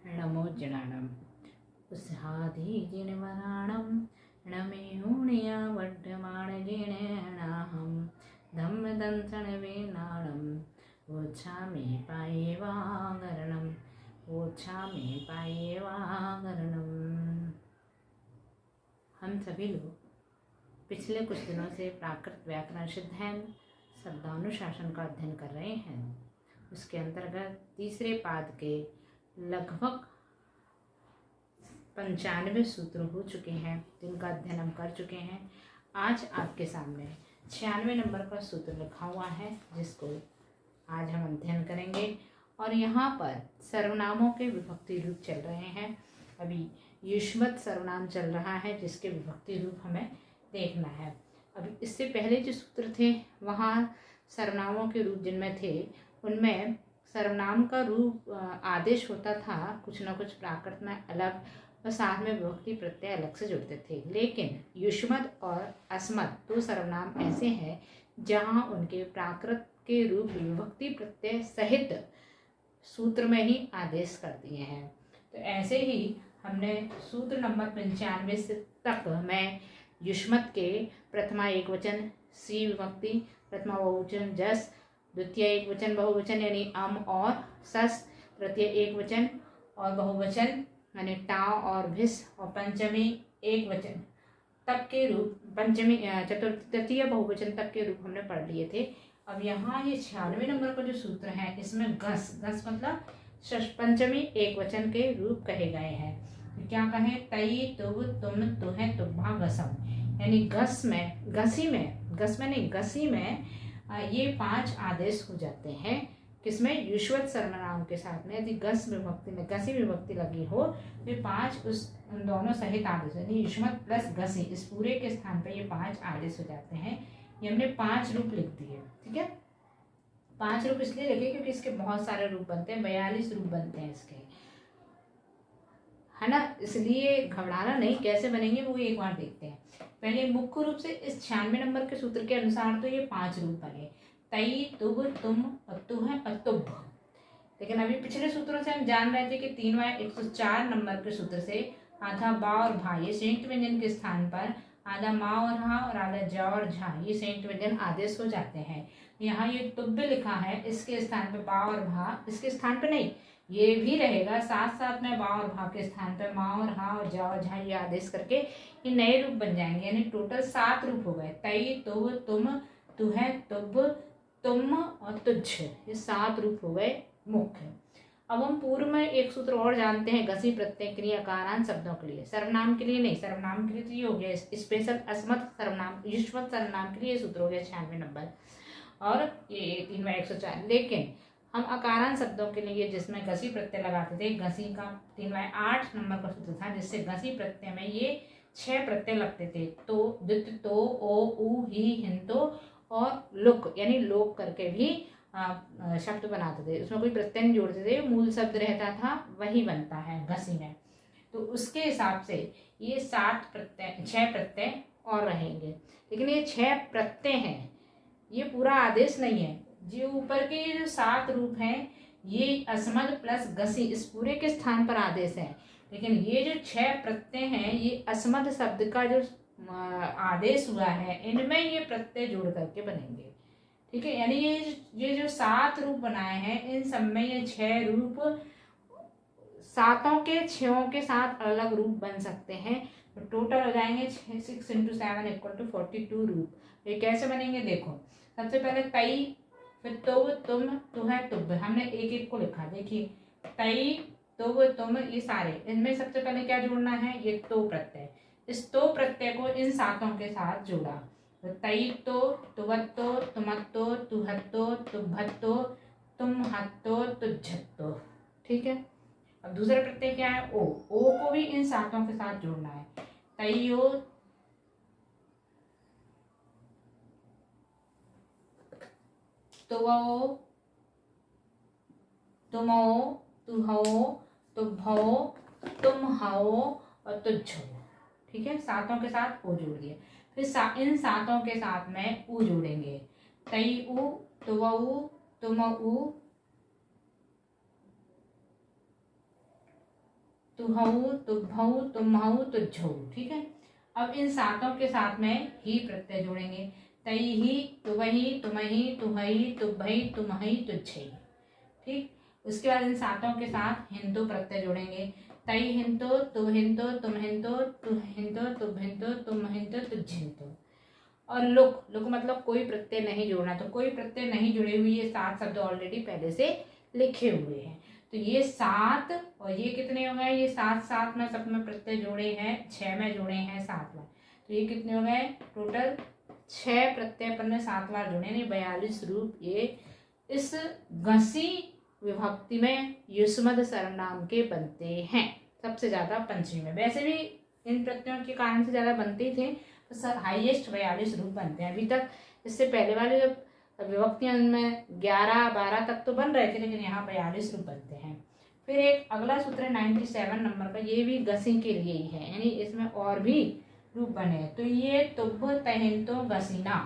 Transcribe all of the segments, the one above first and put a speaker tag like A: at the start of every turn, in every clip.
A: नमो जनानम उस्हाधीजिनवराणं नमेहुणया वड्ढमाणजिनेणाहं धम्मदंसनवेनाणं वोच्छामि पायेवागरणं हम सभी लोग पिछले कुछ दिनों से प्राकृत व्याकरण सिद्धांत शब्दानुशासन का अध्ययन कर रहे हैं। उसके अंतर्गत तीसरे पाद के लगभग 95 सूत्र हो चुके हैं, जिनका अध्ययन हम कर चुके हैं। आज आपके सामने 96 नंबर का सूत्र लिखा हुआ है, जिसको आज हम अध्ययन करेंगे। और यहाँ पर सर्वनामों के विभक्ति रूप चल रहे हैं। अभी युष्मत सर्वनाम चल रहा है, जिसके विभक्ति रूप हमें देखना है। अभी इससे पहले जो सूत्र थे, वहाँ सर्वनामों के रूप जिनमें थे, उनमें सर्वनाम का रूप आदेश होता था कुछ न कुछ प्राकृत में अलग, और साथ में विभक्ति प्रत्यय अलग से जुड़ते थे। लेकिन युष्मत और अस्मत् दो सर्वनाम ऐसे हैं जहाँ उनके प्राकृत के रूप विभक्ति प्रत्यय सहित सूत्र में ही आदेश कर दिए हैं। तो ऐसे ही हमने सूत्र नंबर 95 तक में युष्मत के प्रथमा एक वचन सी विभक्ति, प्रथमा बहुवचन जस, द्वितीय एक वचन बहुवचन यानी अम और सस, तृतीय एक वचन और बहुवचन यानी टाव और भिस, और पंचमी एक वचन तक के रूप, पंचमी तृतीय बहुवचन तक के रूप हमने पढ़ लिए थे। अब यहाँ ये 96 नंबर का जो सूत्र है, इसमें गस मतलब पंचमी एक वचन के रूप कहे गए हैं। तो क्या कहें? तई, तुब, तुम, तुहे, तुब्भा, गसम, यानी गस में गसी में ये 5 आदेश हो जाते हैं। किसमें? युष्मत सर्वनाम के साथ में यदि गस विभक्ति में गसी विभक्ति लगी हो तो 5 उन दोनों सहित आदेश, यानी युष्मत प्लस गसी, इस पूरे के स्थान पर ये 5 आदेश हो जाते हैं। ये हमने 5 रूप लिख दिए। ठीक है, 5 रूप इसलिए लिखे क्योंकि इसके बहुत सारे रूप बनते हैं, 42 रूप बनते हैं इसके, है ना। इसलिए घबराना नहीं, कैसे बनेंगे वो एक बार देखते हैं। पहले मुख्य रूप से इस 96 नंबर के सूत्र के अनुसार तो ये 5 रूप बने, तई, तुब, तुम, तुह, तुब्भ। लेकिन अभी पिछले सूत्रों से हम जान रहे थे कि 104 नंबर के सूत्र से आधा बा और भा ये संयुक्त व्यंजन के स्थान पर आधा मा और हा और आधा जा और झा ये संयुक्त व्यंजन आदेश हो जाते हैं। यहाँ ये तुब्ब लिखा है, इसके स्थान पे बा और भा, इसके स्थान पे नहीं, ये भी रहेगा, साथ साथ में बा और भा के स्थान पे मा और हा और जा और झा ये आदेश करके ये नए रूप बन जाएंगे। यानी टोटल 7 रूप हो गए, तई, तुब, तुम, तुहे, तुब्ब, तुम और तुझ, ये 7 रूप हो गए मुख्य। अब हम पूर्व में एक सूत्र और जानते हैं, घसी प्रत्यय क्रिया कारांत शब्दों के लिए, सर्वनाम के लिए नहीं। सर्वनाम के लिए तो ये हो गया स्पेशल अस्मत् सर्वनाम, युष्मत सर्वनाम के लिए ये सूत्र हो गया 96 नंबर और ये 3/104। लेकिन हम अकारांत शब्दों के लिए जिसमें घसी प्रत्यय लगाते थे, घसी का 3/8 नंबर का सूत्र था, जिससे घसी प्रत्यय में ये 6 प्रत्यय लगते थे, तो, दित, तो, ओ, उ, ही, हिंतो और लुक, यानी लोक करके भी शब्द बनाते थे। उसमें कोई प्रत्यय नहीं जोड़ते थे, मूल शब्द रहता था वही बनता है घसी में। तो उसके हिसाब से ये 6 प्रत्यय और रहेंगे। लेकिन ये 6 प्रत्यय हैं, ये पूरा आदेश नहीं है। जो ऊपर के जो 7 रूप हैं, ये अस्मत् प्लस घसी इस पूरे के स्थान पर आदेश है। लेकिन ये जो 6 प्रत्यय हैं, ये अस्मत् शब्द का जो आदेश हुआ है, इनमें ये प्रत्यय जोड़ करके बनेंगे। ठीक है, यानी ये जो 7 रूप बनाए हैं, इन सब में ये 6 रूप 7 के 6 के साथ अलग रूप बन सकते हैं। तो टोटल हो जाएंगे 6 × 7 = 42 रूप। ये कैसे बनेंगे देखो। सबसे पहले तई, फिर तुब, तुम, तुह, तुब्ब, हमने एक एक को लिखा। देखिए, तई, तुब, तुम, ये सारे, इनमें सबसे पहले क्या जोड़ना है? ये तो प्रत्यय। इस तो प्रत्यय को इन 7 के साथ जोड़ा, तो तई तो, तुवत्तो, तुमत्तो, तुहत्तो, तुब्भत्तो, तुम्हत्तो, तुझ्झत्तो। ठीक है, अब दूसरा प्रत्यय क्या है? ओ को भी इन 7 के साथ जोड़ना है। तइयो, तुवो, तुमो, तुहो, तुभो, तुम्हो और तुझो। ठीक है, 7 के साथ ओ जोड़ दिया। फिर इन 7 के साथ में उ जोड़ेंगे, तई उ, तुवऊ, तुमऊ, तुहऊ, तुभऊ, तुम्हऊ, तुझऊ। ठीक है। अब इन सातों के साथ में ही प्रत्यय जोड़ेंगे। तई ही, तुवही, तुमही, तुहई, तुभई, तुम्हई, तुझई। ठीक। उसके बाद इन सातों के साथ हिंदू प्रत्यय जोड़ेंगे। तई हिंतो, तु हिंतो, तुम हिंतो, तु हिंतो, तुम हिंतो, तुम हिंतो, तुझ हिंतो। और लुक, लुक मतलब कोई प्रत्यय नहीं जोड़ना। तो कोई प्रत्यय नहीं जुड़े हुए ये 7 शब्द ऑलरेडी पहले से लिखे हुए हैं। तो ये 7 और ये कितने हो गए, ये 7 7 में सब में प्रत्यय जोड़े हैं, 6 में जोड़े हैं, 7 में। तो ये कितने हो गए टोटल, 6 प्रत्यय अपन ने 7 बार जोड़े, नहीं 42 रूप ये इस घसी विभक्ति में युष्मद सर्वनाम के बनते हैं। सबसे ज्यादा पंचमी में, वैसे भी इन प्रत्ययों के कारण से ज्यादा बनते थे, तो सर हाईएस्ट 42 रूप बनते हैं। अभी तक इससे पहले वाले जब विभक्तियां में 11 12 तक तो बन रहे थे, लेकिन यहाँ 42 रूप बनते हैं। फिर एक अगला सूत्र है 97 नंबर का, ये भी घसी के लिए ही है, यानी इसमें और भी रूप बने। तो ये तुभ तहिंतो घसीना,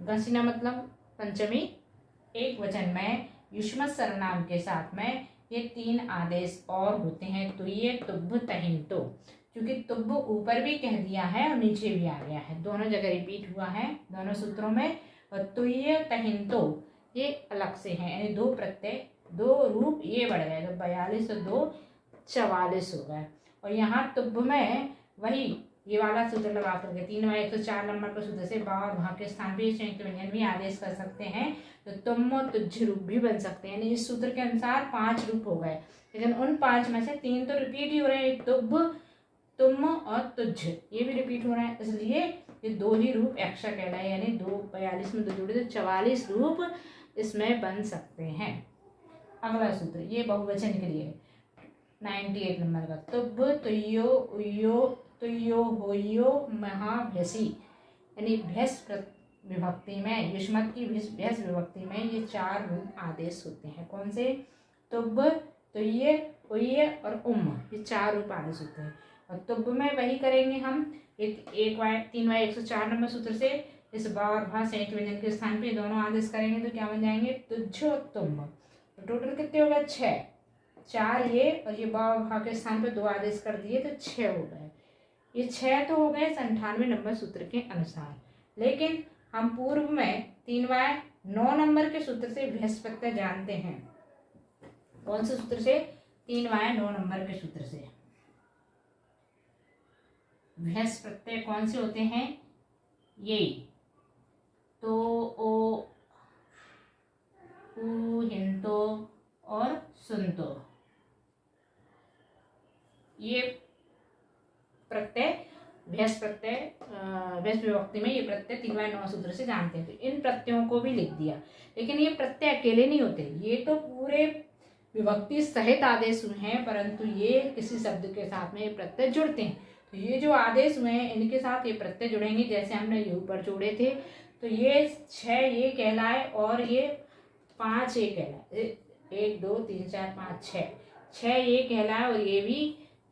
A: घसीना मतलब पंचमी एक वचन में युष्मत सर्वनाम के साथ में ये 3 आदेश और होते हैं। तो ये तुभ तहिंतो, क्योंकि तुभ ऊपर भी कह दिया है और नीचे भी आ गया है, दोनों जगह रिपीट हुआ है दोनों सूत्रों में। और तुय तहिंतो ये अलग से है, यानी 2 प्रत्यय 2 रूप ये बढ़ गए, तो 42 और 2 44 हो गए। और यहाँ तुभ में वही ये वाला सूत्र लगा करके 3 व 104 नंबर के सूत्र से बा और वहाँ के स्थान पे संयुक्त व्यंजन भी आदेश कर सकते हैं। तो तुम और तुझ रूप भी बन सकते हैं, यानी इस सूत्र के अनुसार 5 रूप हो गए, लेकिन उन 5 में से 3 तो रिपीट ही हो रहे हैं, तुभ, तुम और तुझ, ये भी रिपीट हो रहा है, इसलिए ये 2 ही रूप एक्स्ट्रा कहलाए, यानी 2 42 में 2 जोड़े तो 44 रूप इसमें बन सकते हैं। अगला सूत्र ये बहुवचन के लिए 98 नंबर का, तुभ तुयो उयो तुयो होयो महाभ्यसी, यानी भ्यस विभक्ति में युष्मत की भ्यस विभक्ति में ये 4 रूप आदेश होते हैं। कौन से, तुभ, तुय, उय और ये 4 रूप आदेश होते हैं। और तुभ में वही करेंगे हम 3 व 104 नंबर सूत्र से इस बा और भा संयुक्त व्यंजन के स्थान पे दोनों आदेश करेंगे, तो क्या बन जाएंगे, तुझ और तुम। तो टोटल कितने हो गए 6, 4 ये और ये बा और भा के स्थान पे 2 आदेश कर दिए, तो 6 हो गए। ये 6 तो हो गए 98 नंबर सूत्र के अनुसार। लेकिन हम पूर्व में 3 व 9 नंबर के सूत्र से भ्यस प्रत्यय जानते हैं। कौन से सूत्र से, 3 व 9 नंबर के सूत्र से। भ्यस प्रत्यय कौन से होते हैं, ये तो ओ उ हिंतो और सुनतो, ये प्रत्यय भ्यस प्रत्यय भ्यस विभक्ति में ये प्रत्यय 3 व 9 सूत्र से जानते हैं। तो इन प्रत्ययों को भी लिख दिया, लेकिन ये प्रत्यय अकेले नहीं होते, ये तो पूरे विभक्ति सहित आदेश हुए हैं, परंतु ये किसी शब्द के साथ में ये प्रत्यय जुड़ते हैं। तो ये जो आदेश हुए हैं इनके साथ ये प्रत्यय जुड़ेंगे, जैसे हमने ये ऊपर जोड़े थे। तो ये 6 ये कहलाए और ये 5 ये कहलाए, 1 2 3 4 5 6 ये कहलाए और ये भी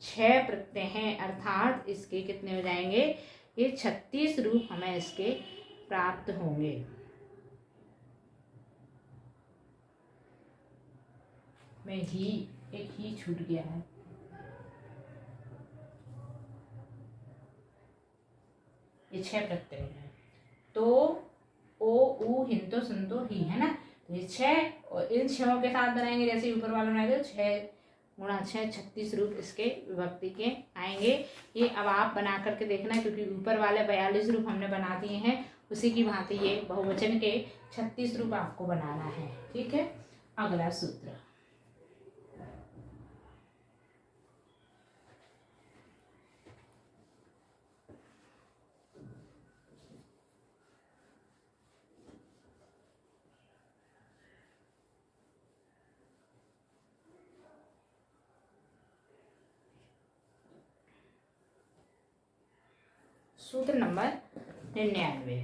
A: 6 प्रत्यय हैं, अर्थात इसके कितने हो जाएंगे, ये 36 रूप हमें इसके प्राप्त होंगे। में ही एक ही छूट गया है, ये 6 प्रत्यय हैं। तो ओ उ हिंतो सुनतो ही है ना, तो ये 6 और इन 6 के साथ बनाएंगे, जैसे ऊपर वाला बनाए थे 6 गुणा 6 36 रूप इसके विभक्ति के आएंगे। ये अब आप बना करके देखना, क्योंकि ऊपर वाले 42 रूप हमने बना दिए हैं, उसी की भांति ये बहुवचन के 36 रूप आपको बनाना है। ठीक है। अगला सूत्र सूत्र नंबर 99।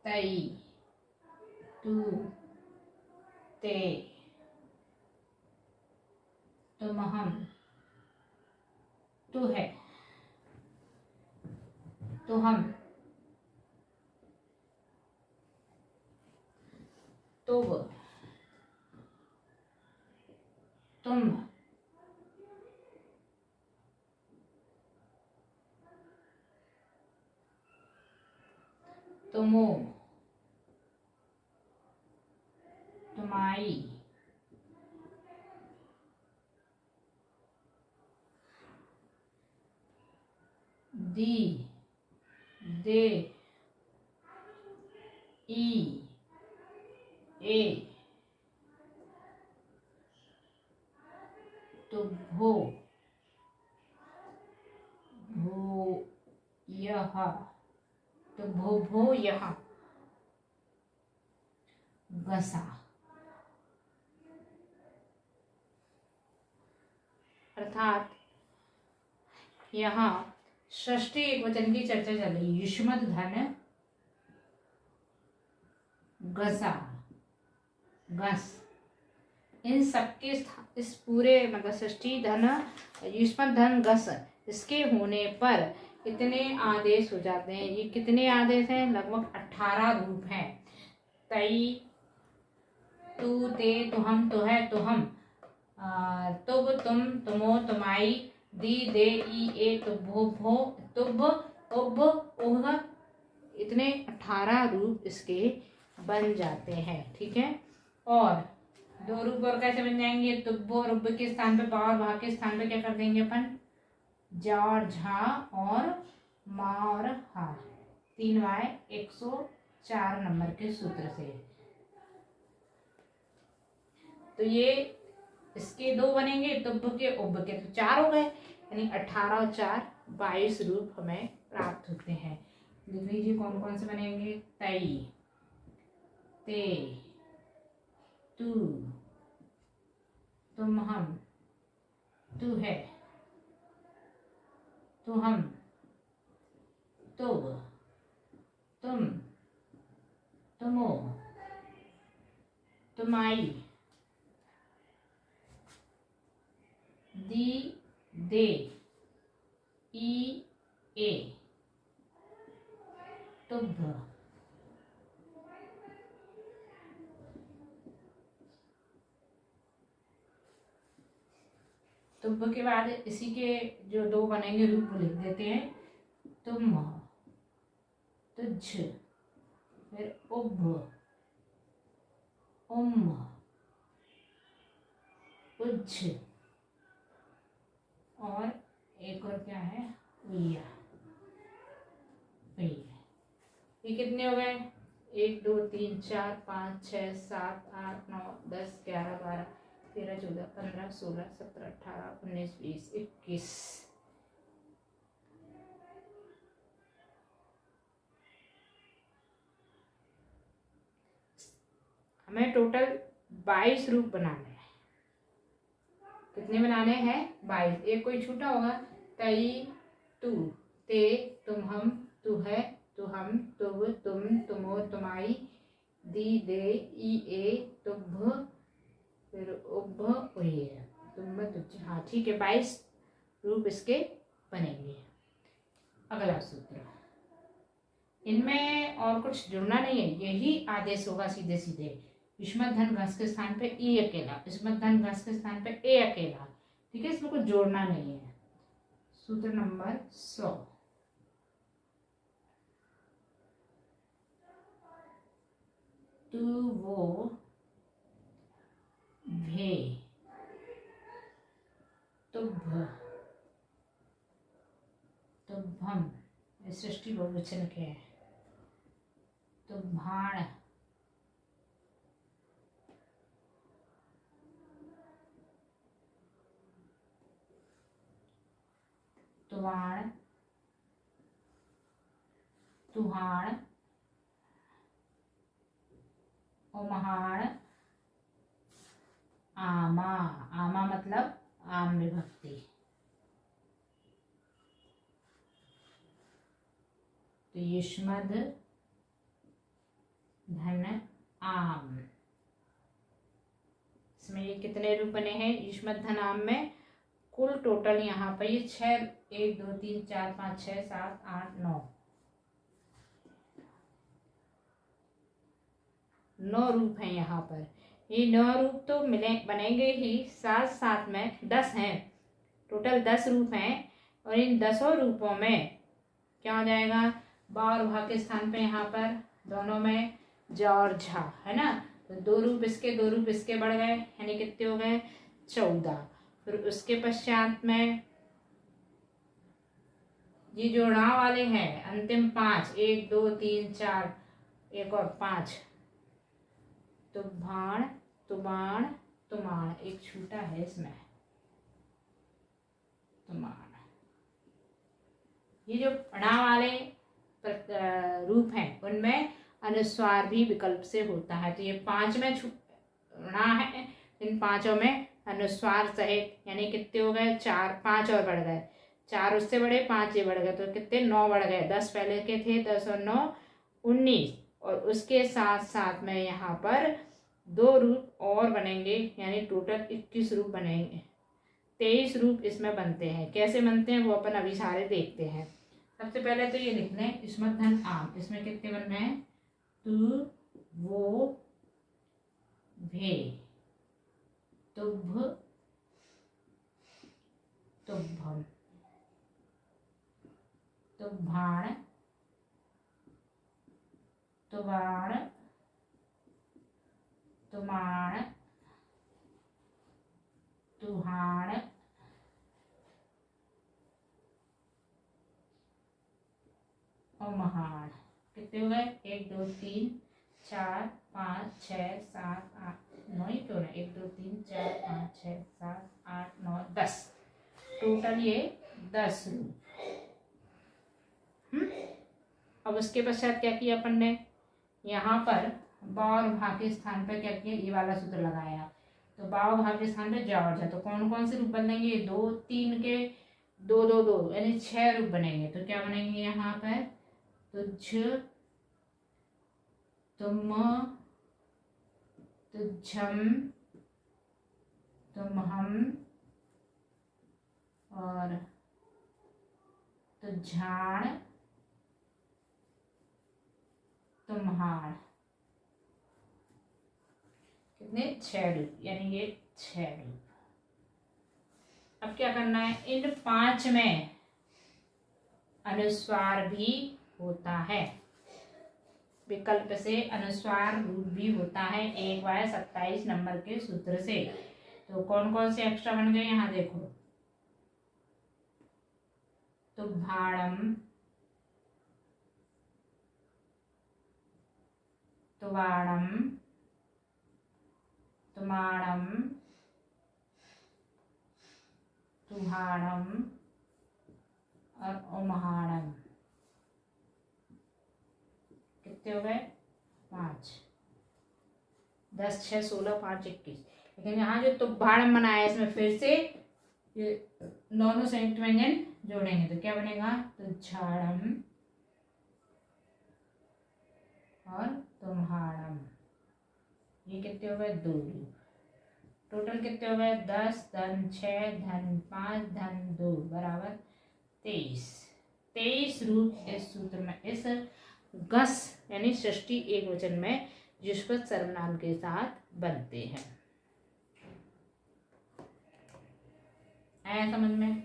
A: तई तू ते तुम हम, तू है, तो हम, तुम, तुम, तुमो, तुम्हारी, दी, दे, ई, ए, तो भो, भो, यह, तो भो यह, घसा। अर्थात यहाँ षष्ठी एकवचन की चर्चा चल रही। युष्मद् धन घसा, घस, इन सबके इस पूरे मतलब षष्ठी धन युष्मद् धन घस, इसके होने पर कितने आदेश हो जाते हैं? ये कितने आदेश हैं? लगभग 18 रूप हैं। तई, तू, ते, तुहम, तुह, तुहम, तुब, तुम, तुमो, तुमाई, दी, दे, ई, ए, तुभो, भो, तुभ, उभ, उह, इतने 18 रूप इसके बन जाते हैं। ठीक है। और 2 रूप और कैसे बन जाएंगे? तुब्बो, रुब के स्थान पे बा और भा के स्थान पे क्या कर देंगे अपन? जा और झा और मा और हा। 3 104 नंबर के सूत्र से। तो ये इसके 2 बनेंगे, तुब्ब के, उब्ब के, तो 4 हो गए। यानी 18 और 4 22 रूप हमें प्राप्त होते हैं। लिख लीजिए कौन कौन से बनेंगे। तई, ते, तू, तुम हम, तू है, तू हम, तुब, तुम, तुमो, तुमाई, दी, दे, ई, ए, तुभ, तुभ के बाद इसी के जो 2 बनेंगे रूप लिख देते हैं। तुम, तुझ, फिर उभ, उम, उज्झ, और एक और क्या है? उय्या। ये कितने हो गए? 1 2 3 4 5 6 7 8 9 10 11 12 13 14 15 16 17 18 19 20 21। हमें टोटल 22 रूप बनाने हैं। कितने बनाने हैं? 22। एक कोई छूटा होगा। तई, तू, ते, तुम हम, तू है, तू हम, तुब, तुम, तुमो, तुमाई, दी, दे, ई, ए, तुभ, फिर उभ, उय, तुम, तुझ। हाँ ठीक है, 22 रूप इसके बनेंगे। अगला सूत्र, इनमें और कुछ जुड़ना नहीं है, यही आदेश होगा सीधे सीधे। युष्मद् धन घस के स्थान पे ई अकेला, युष्मद् धन घस के स्थान पे ए अकेला। ठीक है, इसमें कुछ जोड़ना नहीं है। सूत्र नंबर 100, तू, वो, भे, तुभ, तुभम, सृष्टि बहुवचन के हैं। तुभाण, तुवाण, तुहाण, उमहाण, आमा। आमा मतलब आम विभक्ति। तो युष्मद् धन आम, इसमें ये कितने रूप बने हैं युष्मद्ध नाम में? कुल टोटल यहाँ पर ये 6, 1 2 3 4 5 6 7 8 9 रूप हैं यहाँ पर। ये 9 रूप तो मिले बनेंगे ही, साथ साथ में 10 हैं, टोटल 10 रूप हैं। और इन 10 रूपों में क्या हो जाएगा? बा और भा के स्थान पे यहाँ पर दोनों में जा और झा है ना, तो 2 रूप इसके 2 रूप इसके बढ़ गए, यानी कितने हो गए? 14। फिर उसके पश्चात में ये जो णा वाले हैं अंतिम 5, 1 2 3 4, एक और 5, तुभाण तुबाण तुमाण, एक छूटा है इसमें, तुमाण। ये जो णा वाले रूप हैं उनमें अनुस्वार भी विकल्प से होता है। तो ये 5 में णा है, इन 5 में अनुस्वार सहित, यानी कितने हो गए? 4, 5 और बढ़ गए, 4 उससे बढ़े, 5 ये बढ़ गए, तो कितने? 9 बढ़ गए। 10 पहले के थे, 10 और 9 19। और उसके साथ साथ में यहाँ पर 2 रूप और बनेंगे, यानी टोटल 21 रूप बनेंगे। 23 रूप इसमें बनते हैं। कैसे बनते हैं वो अपन अभी सारे देखते हैं। सबसे पहले तो ये लिख लें युष्मद्ध आम, इसमें कितने बन रहे हैं? तु वो भे, तुभ तुभम, तुभाण तुबाण तुमाण तुहाण और महान। कितने हो गए? 1 2 3 4 5 6 7 8 9 ही क्यों ना, 1 2 3 4 5 6 7 8 9 10, टोटल ये 10 रूप। अब उसके पश्चात क्या किया अपन ने? यहाँ पर बा और भा के स्थान पर क्या किया? ये वाला सूत्र लगाया। तो बा और भा के स्थान पर जा और जा, तो कौन कौन से रूप बनेंगे? 2 3 के 2 2 2, यानी 6 रूप बनेंगे। तो क्या बनेंगे यहाँ पर? तुझ तुम तुझम तुमहम और तुझाण तुम्हार। कितने? 6 रूप, यानी ये 6 रूप। अब क्या करना है? इन 5 में अनुस्वार भी होता है, विकल्प से अनुस्वार रूप भी होता है 1/27 नंबर के सूत्र से। तो कौन कौन से एक्स्ट्रा बन गए यहाँ देखो? तुभाणम तुवाणम तुमाणम तुहाणम और उमहाणम। कितने हो गए? 5, 10 6 16 5 21। लेकिन यहाँ जो तुभाणम बनाया है इसमें फिर से ये दोनों संयुक्त व्यंजन जोड़ेंगे, तो क्या बनेगा? तुझाणम और तुम्हाणम। ये कितने हो गए? 2 रूप। टोटल कितने हो गए? 10 धन 6 धन 5 धन 2 बराबर 23। 23 रूप इस सूत्र में, इस गस यानी षष्ठी एकवचन में युष्मद्ध सर्वनाम के साथ बनते हैं। आया समझ में?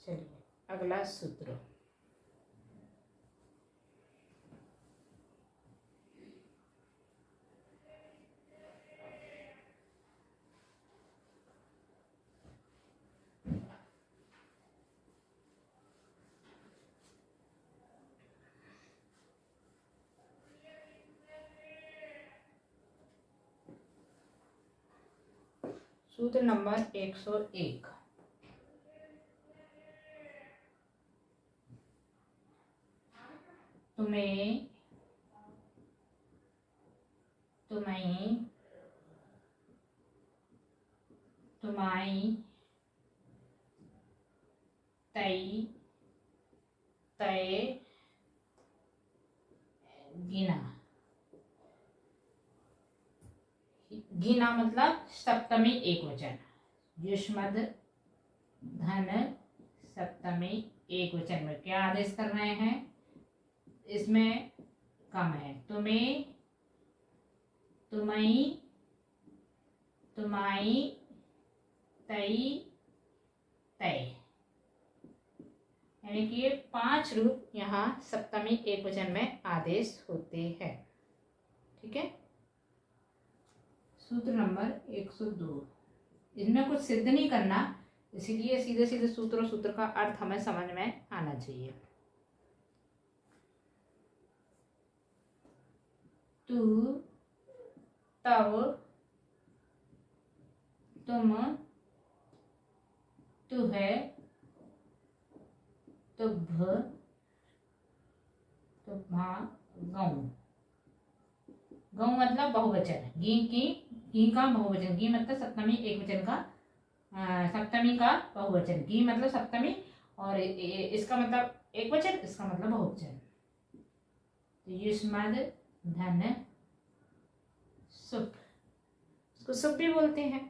A: चलिए अगला सूत्र। सूत्र नंबर 101। तुम्हें तुम्हें तुम्हाई तई तय गिना। घीना मतलब सप्तमी एकवचन, युष्मद धन सप्तमी एकवचन में क्या आदेश कर रहे हैं, इसमें कम है, तुम्हें, तुम्हाई, तुम्हाई, तई, तय, यानी कि ये 5 रूप यहाँ सप्तमी एकवचन में आदेश होते हैं। ठीक है। सूत्र नंबर 102, इसमें कुछ सिद्ध नहीं करना, इसीलिए सीधे सीधे सूत्र और सूत्र का अर्थ हमें समझ में आना चाहिए। तू, तव, तुम, तुहे, तुभ, तुभा, गऊ। गऊ मतलब बहुवचन, घी का बहुवचन, घी मतलब सप्तमी एकवचन का, सप्तमी का बहुवचन, घी मतलब सप्तमी और इसका मतलब एकवचन, इसका मतलब बहुवचन। तो युष्मद धन सुप, इसको सुप भी बोलते हैं।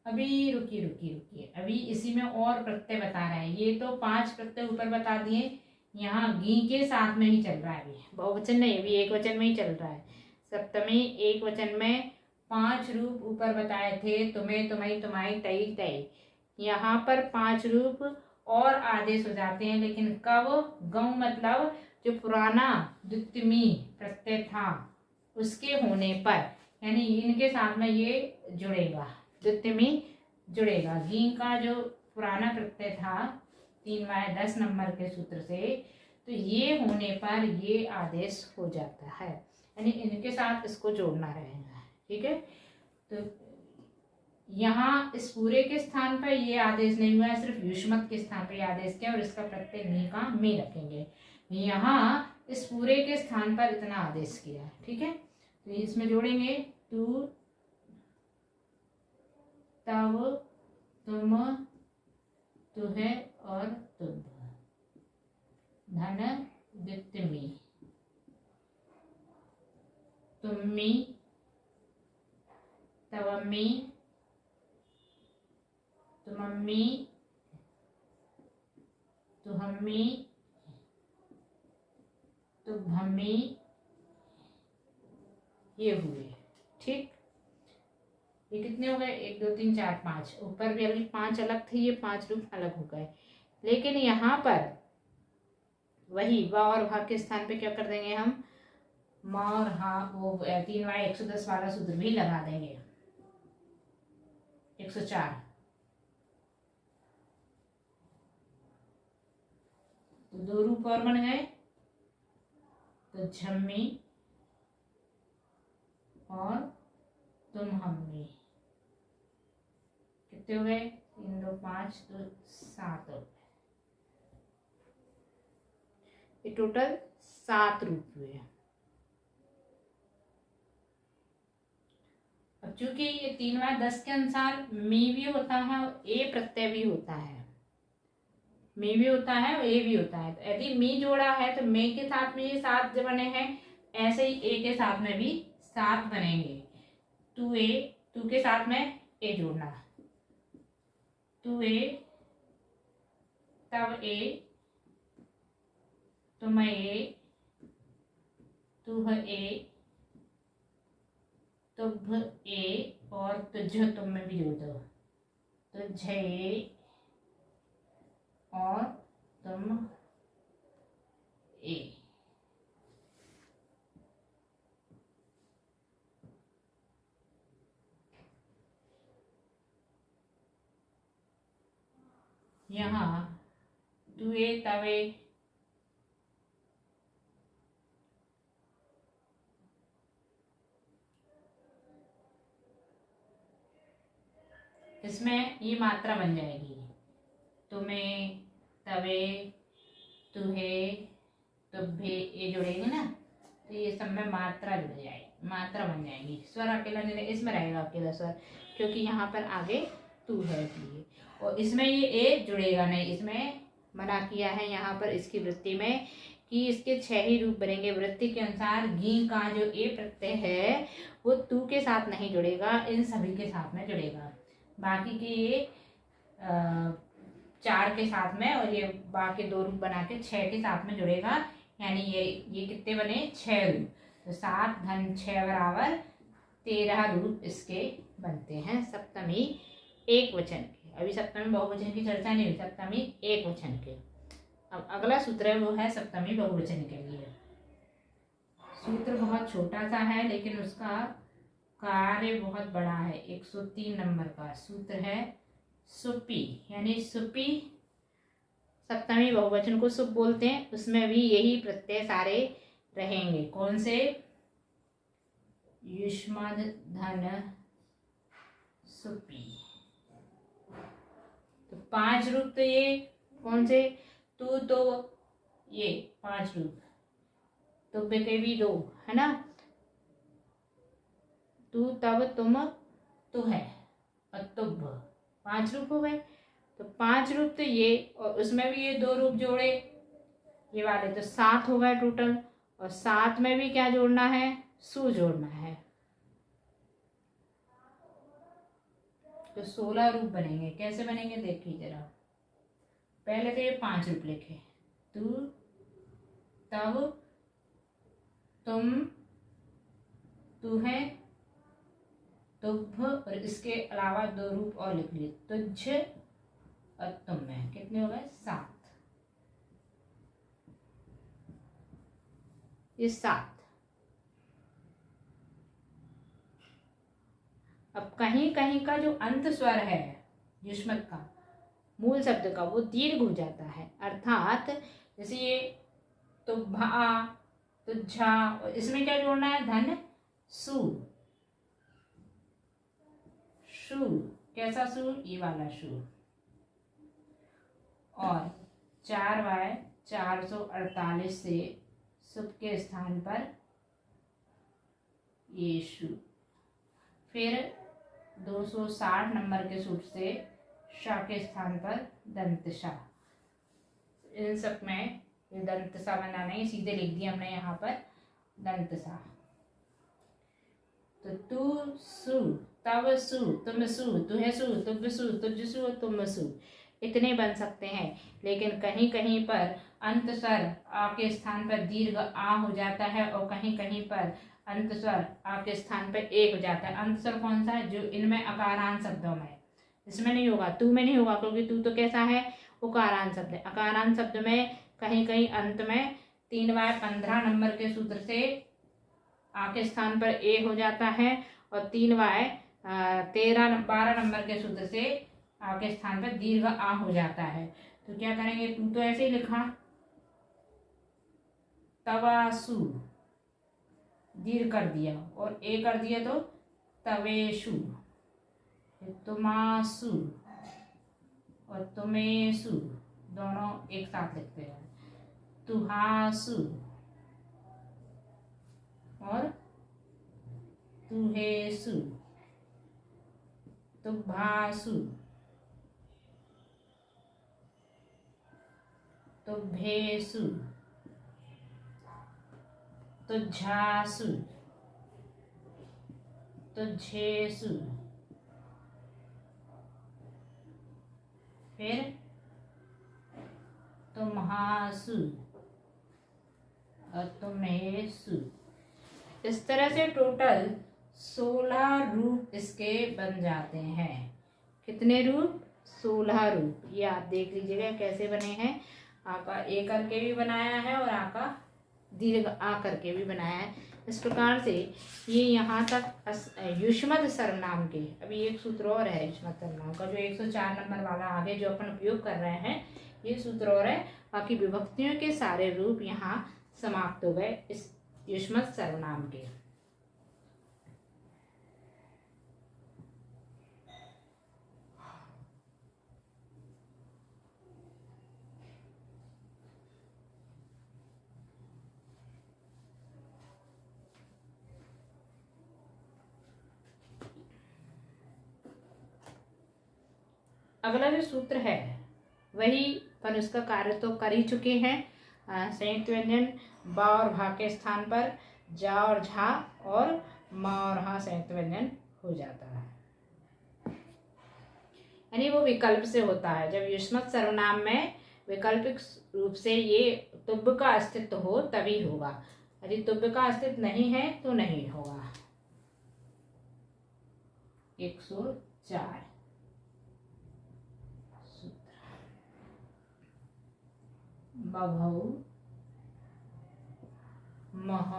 A: अभी रुकिए, अभी इसी में और प्रत्यय बता रहे हैं। ये तो 5 प्रत्यय ऊपर बता दिए, यहाँ घी के साथ में ही चल रहा है, अभी बहुवचन नहीं, अभी एकवचन में ही चल रहा है। सप्तमी एकवचन में 5 रूप ऊपर बताए थे, तुम्हें, तुम्हारी, तुम्हारी, तई, तय। यहाँ पर 5 रूप और आदेश हो जाते हैं, लेकिन कब, गऊ मतलब जो पुराना द्वितीयमी प्रत्यय था उसके होने पर, यानी इनके साथ में ये जुड़ेगा, द्वितीयमी जुड़ेगा। घी का जो पुराना प्रत्यय था 3/10 नंबर के सूत्र से, तो ये होने पर ये आदेश हो जाता है, यानी इनके साथ इसको जोड़ना रहेगा। ठीक है। तो यहाँ इस पूरे के स्थान पर ये आदेश नहीं हुआ है, सिर्फ युष्मत के स्थान पर ये आदेश किया और इसका प्रत्यय नी का मी रखेंगे। यहाँ इस पूरे के स्थान पर इतना आदेश किया है। ठीक है। तो इसमें जोड़ेंगे तू, तव, तुम, तुहे और तुभ, धन द्वितीयमी, तुम्मी, तवम्मी, तुमम्मी, तुहम्मी, तुभम्मी, ये हुए। ठीक, ये कितने हो गए, 1 2 3 4 5, ऊपर भी अभी 5 अलग थे, ये 5 रूप अलग हो गए। लेकिन यहाँ पर वही व और भा के स्थान पे क्या कर देंगे हम, म और हा, वो 3/110 वाला सूत्र भी लगा देंगे, 104। तो 2 रूप और बन गए, तो झम्मी और तुम हम्मी, कितने हो गए, 3 2 5 तो 7 हो गए। ये टोटल 7 रूप हुए। अब चूंकि ये 3/10 के अनुसार मी भी होता है और ए प्रत्यय भी होता है, मी भी होता है और ए भी होता है। तो यदि मी जोड़ा है तो मे के साथ में ये 7 जो बने हैं, ऐसे ही ए के साथ में भी 7 बनेंगे। तू ए, तू के साथ में ए जोड़ना, तू ए, तब ए, तुम ए, तुह ए, तुभ ए और तुझ तुम में भी जोड़ दो, तुझ ए और तुम ए। यहाँ तुए तवे, इसमें ये मात्रा बन जाएगी, तुम्हें, तवे, तुहे, तुभे, ये जुड़ेंगे ना, तो ये सब में मात्रा जुड़ जाएगी, मात्रा बन जाएगी। स्वर अकेला नहीं, इसमें रहेगा अकेला स्वर, क्योंकि यहाँ पर आगे तू है इसलिए। और इसमें ये ए जुड़ेगा नहीं, इसमें मना किया है यहाँ पर इसकी वृत्ति में कि इसके 6 ही रूप बनेंगे। वृत्ति के अनुसार घी का जो ए प्रत्यय है वो तू के साथ नहीं जुड़ेगा, इन सभी के साथ में जुड़ेगा। बाकी के ये 4 के साथ में और ये बाकी 2 रूप बना के 6 के साथ में जुड़ेगा। यानी ये कितने बने? 6 रूप। तो 7 धन 6 बराबर 13 रूप इसके बनते हैं सप्तमी एक वचन के। अभी सप्तमी बहुवचन की चर्चा नहीं हुई, सप्तमी एक वचन के। अब अगला सूत्र है वो है सप्तमी बहुवचन के लिए। सूत्र बहुत छोटा सा है लेकिन उसका कार्य बहुत बड़ा है। 103 नंबर का सूत्र है सुपी, यानी सुपी सप्तमी बहुवचन को सुप बोलते हैं। उसमें भी यही प्रत्यय सारे रहेंगे। कौन से? युष्मद धन सुपी। तो 5 रूप तो ये कौन से? तू तो ये 5 रूप, तुब्बे के भी 2 है ना। तू तब तुम तू है और तुब 5 रूप हो गए। तो 5 रूप तो ये, और उसमें भी ये 2 रूप जोड़े ये वाले, तो 7 हो गए टोटल। और 7 में भी क्या जोड़ना है? सु जोड़ना है। तो 16 रूप बनेंगे। कैसे बनेंगे देखिए जरा। पहले तो ये 5 रूप लिखे, तू तब तुम तू है तुभ, और इसके अलावा 2 रूप और लिख लिए, तुझ और तुम में। कितने हो गए? 7। ये 7। अब कहीं कहीं का जो अंत स्वर है युष्मत का, मूल शब्द का, वो दीर्घ हो जाता है। अर्थात जैसे ये तुभा तुझा, और इसमें क्या जोड़ना है? धन सु शु। कैसा सु? ये वाला शु। और 4/448 से सुप के स्थान पर ये शु। फिर 260 नंबर के सूत्र से शा के स्थान पर दंतशा। इन सब में ये दंतसा बना नहीं, सीधे लिख दिया हमने यहाँ पर दंतसा। तो तू सु तब सु तुम सु तुहे सु तुब सु तुझ सु तुम सु, इतने बन सकते हैं। लेकिन कहीं कहीं पर अंत स्वर आ के स्थान पर दीर्घ आ हो जाता है, और कहीं कहीं पर अंत स्वर आ के स्थान पर ए हो जाता है। अंत स्वर कौन सा है? जो इनमें अकारांत शब्दों में। इसमें नहीं होगा, तू में नहीं होगा, क्योंकि तू तो कैसा है? उकारांत शब्द है। अकारांत शब्द में कहीं कहीं अंत में 3/15 नंबर के सूत्र से आ के स्थान पर ए हो जाता है, और 3/12 नंबर के सूत्र से आ के स्थान पर दीर्घ आ हो जाता है। तो क्या करेंगे? तू तो ऐसे ही लिखा, तवासु दीर्घ कर दिया, और ए कर दिया तो तवेशु। तुमासु और तुमेसु दोनों एक साथ लिखते हैं। तुहासु और तुहेसु, तुभासु, तुभेसु, तुझासु, तुझेसु। फिर तुम्हासु और तुम्हेसु। इस तरह से टोटल 16 रूप इसके बन जाते हैं। कितने रूप? 16 रूप। ये आप देख लीजिएगा कैसे बने हैं। आका ए करके भी बनाया है और आका दीर्घ आ करके भी बनाया है। इस प्रकार से ये यहाँ तक युष्मद सर्वनाम के। अभी एक सूत्र और है युष्मद सर्वनाम का, जो 104 नंबर वाला आगे जो अपन उपयोग कर रहे हैं, ये सूत्र और है। बाकी विभक्तियों के सारे रूप यहाँ समाप्त हो गए इस युष्मद सर्वनाम के। अगला जो सूत्र है वही अपन उसका कार्य तो कर ही चुके हैं। संयुक्त व्यंजन बा और भा के स्थान पर जा और झा और मा और हा संयुक्त व्यंजन हो जाता है, यानी वो विकल्प से होता है। जब युष्मत सर्वनाम में वैकल्पिक रूप से ये तुब्ब का अस्तित्व हो तभी होगा, यदि तुब्ब का अस्तित्व नहीं है तो नहीं होगा। 104 बभौ मह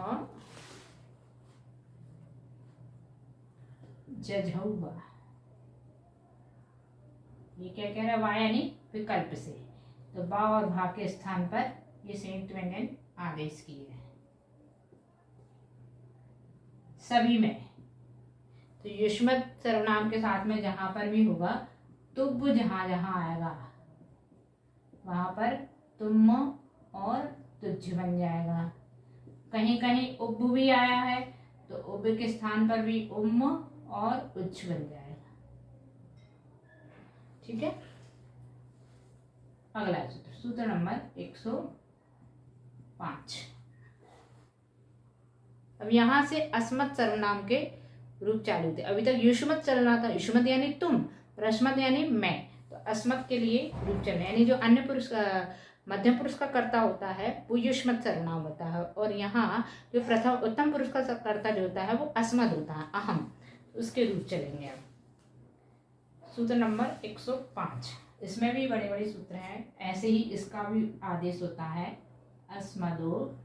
A: जझौवा। ये क्या कह रहा है? वा यानी विकल्प से, तो बा और भा के स्थान पर ये संयुक्त व्यंजन आदेश किए हैं सभी में। तो युष्मत सर्वनाम के साथ में जहां पर भी होगा तुब्ब जहां जहां आएगा वहां पर तुम और तुझ बन जाएगा। कहीं कहीं उब भी आया है तो उब के स्थान पर भी उम और उच्च बन जाएगा। ठीक है, अगला सूत्र, सूत्र नंबर 105। अब यहां से अस्मत् सर्वनाम के रूप चालू थे। अभी तक युष्मत चल रहा था, युष्मत यानी तुम और अस्मत् यानी मैं, तो अस्मत् के लिए रूप चलना, यानी जो अन्य पुरुष मध्यम पुरुष का कर्ता होता है वो युष्मत सर्वनाम होता है, और यहाँ जो प्रथम उत्तम पुरुष का कर्ता जो होता है वो अस्मद होता है, अहम, उसके रूप चलेंगे। अब सूत्र नंबर 105, इसमें भी बड़े बड़े सूत्र हैं, ऐसे ही इसका भी आदेश होता है अस्मदो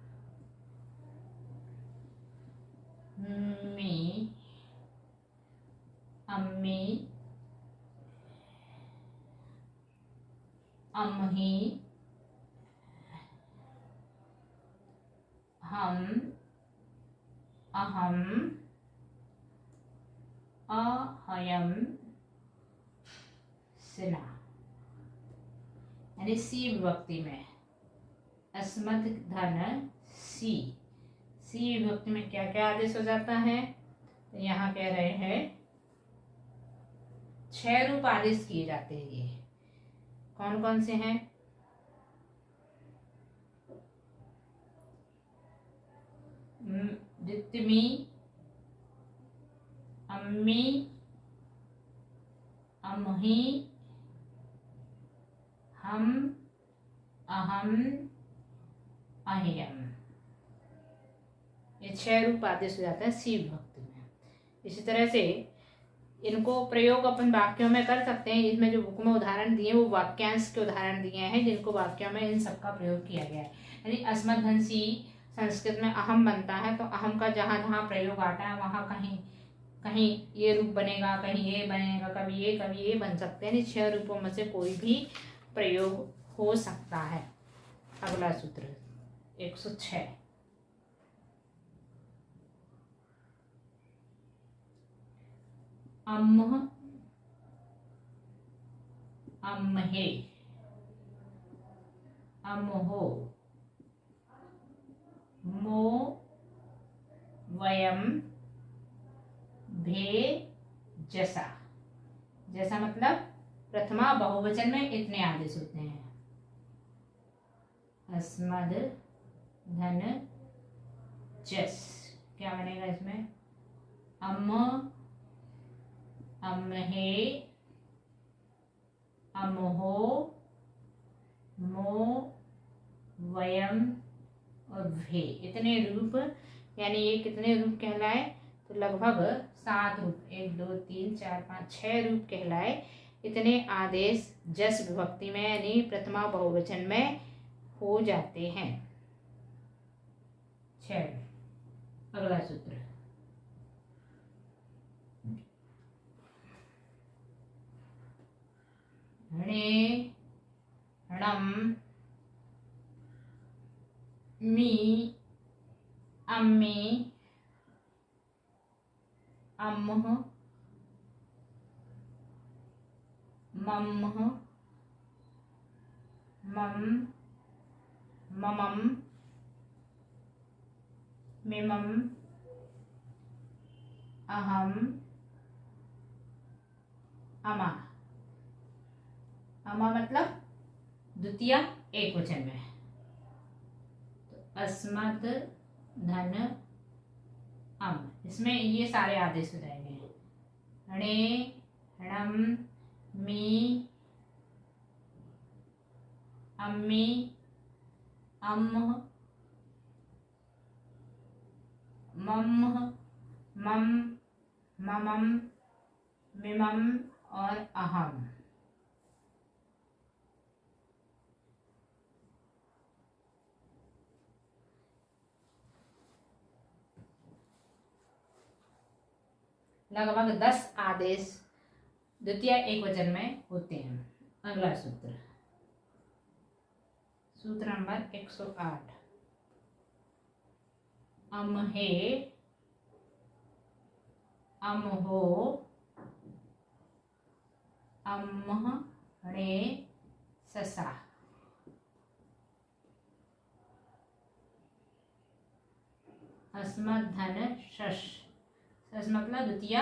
A: मी अम्मी अम्ही हम अहम अहयम सिना, यानी सी विभक्ति में अस्मत् धन सी। सी विभक्ति में क्या क्या आदेश हो जाता है? तो यहाँ कह रहे हैं 6 रूप आदेश किए जाते हैं। ये कौन कौन से हैं? दित्मी अम्मी अम्ही हम अहम अहियम, ये 6 रूप आदेश हो जाता है सी विभक्ति में। इसी तरह से इनको प्रयोग अपन वाक्यों में कर सकते हैं। इसमें जो बुक में उदाहरण दिए वो वाक्यांश के उदाहरण दिए हैं जिनको वाक्यों में इन सबका प्रयोग किया गया है। यानी अस्मत् धन सी संस्कृत में अहम बनता है, तो अहम का जहाँ जहाँ प्रयोग आता है वहाँ कहीं कहीं ये रूप बनेगा, कहीं ये बनेगा, कभी ये बन सकते हैं। 6 रूपों में से कोई भी प्रयोग हो सकता है। अगला सूत्र 106, अम्ह अम्हे अम्हो मो वयम भे जैसा। जैसा मतलब प्रथमा बहुवचन में इतने आदेश होते हैं। अस्मद धन जस, क्या बनेगा इसमें? अम्म अम्हे अम्हो मो वयम और भे, इतने रूप, यानी ये कितने रूप कहलाए? तो लगभग 7 रूप, 1 2 3 4 5 6 रूप कहलाए। इतने आदेश जस विभक्ति में यानी प्रथमा बहुवचन में हो जाते हैं। 6। अगला सूत्र णे णम मी अम्मी अम्मह मम्मह मम ममम मिमम अहम अमा। अमा मतलब द्वितीया एक वचन में, तो अस्मद धन अम, इसमें ये सारे आदेश हो जाएंगे। णे, णम, मी, अम्मी, अम्म, मम्म, मम, ममम, मिमम और अहम। लगभग 10 आदेश द्वितीय एक वचन में होते हैं। अगला सूत्र, सूत्र नंबर 108। अमहे, अमहो, अम्मह, णे, ससा। अस्मत् धन शश, शश मतलब द्वितीय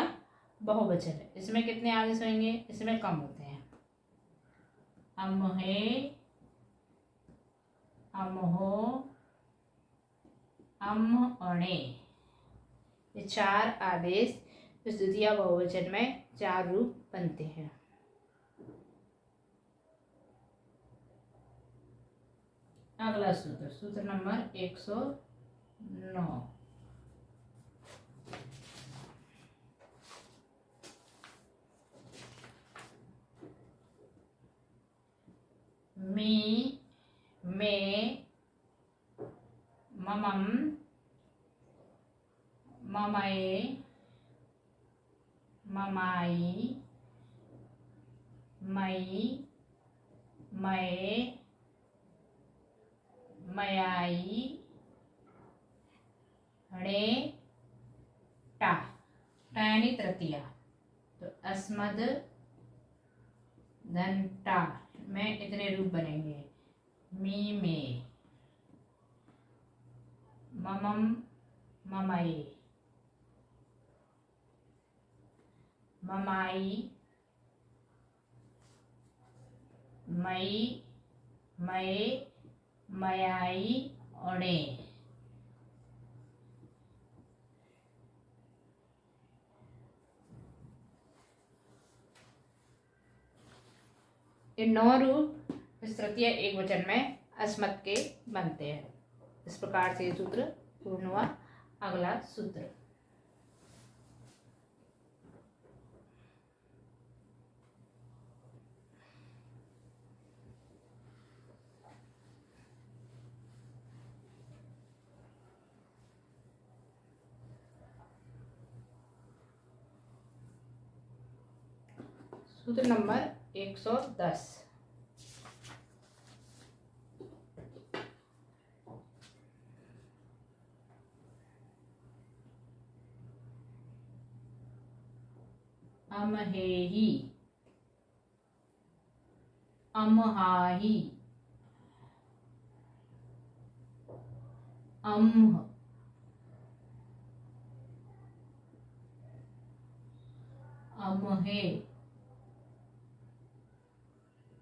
A: बहुवचन है। इसमें कितने आदेश होंगे? इसमें कम होते हैं। अमहे, अमहो, अम्म, अणे, ये 4 आदेश इस द्वितीय बहुवचन में 4 रूप बनते हैं। अगला सूत्र, सूत्र नंबर 109। मी, मे, ममम, ममये, ममाई, मई, मये, मयाई, णे, टा, टा यानी तृतीया। तो अस्मद धन टा में इतने रूप बनेंगे। मी में, ममम, ममये, ममाई, मई, मये, मयाई, अणे। ये 9 रूप इस तृतीय एक वचन में अस्मत् के बनते हैं। इस प्रकार से ये सूत्र पूर्ण हुआ। अगला सूत्र, सूत्र नंबर 110। अमहेहि, अमहाहि, अम्ह, अमहे,